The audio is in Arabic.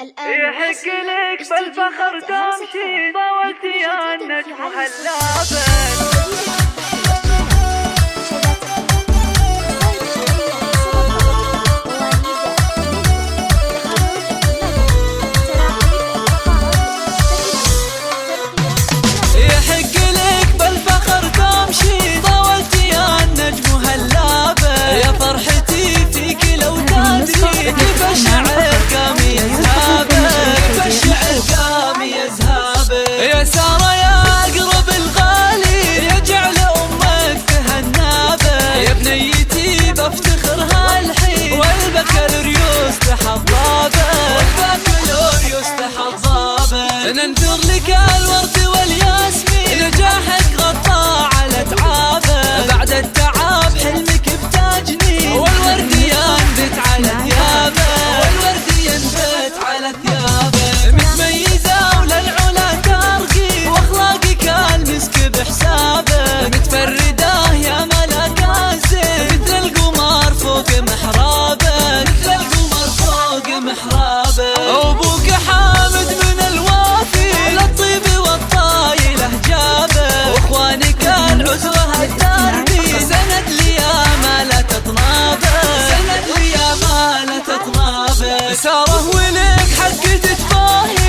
الآن يحق لك بالفخر تمشي طولت يا النجم هلابا. يا سارة يا أقرب الغالي يا جعل أمك تهنابة، يا بنيتي بفتخر هالحين والبكالوريوس تحضابة، ننثر لك الورد والياسمين نجاحك غطى على تعابه، بعد التعب حلمك بتاجني والورد ينبت على ثيابه، متميزة وللعلا ترقي واخلاقك المسك بحسابه، متفردة يا ملك الزين مثل القمر فوق محرابه، أبوك حامد من الوافي للطيب والطايله جابه، واخوانك العزوة الدربي سند لي يا ما تطنابه، سارة ولك حق تتفاهي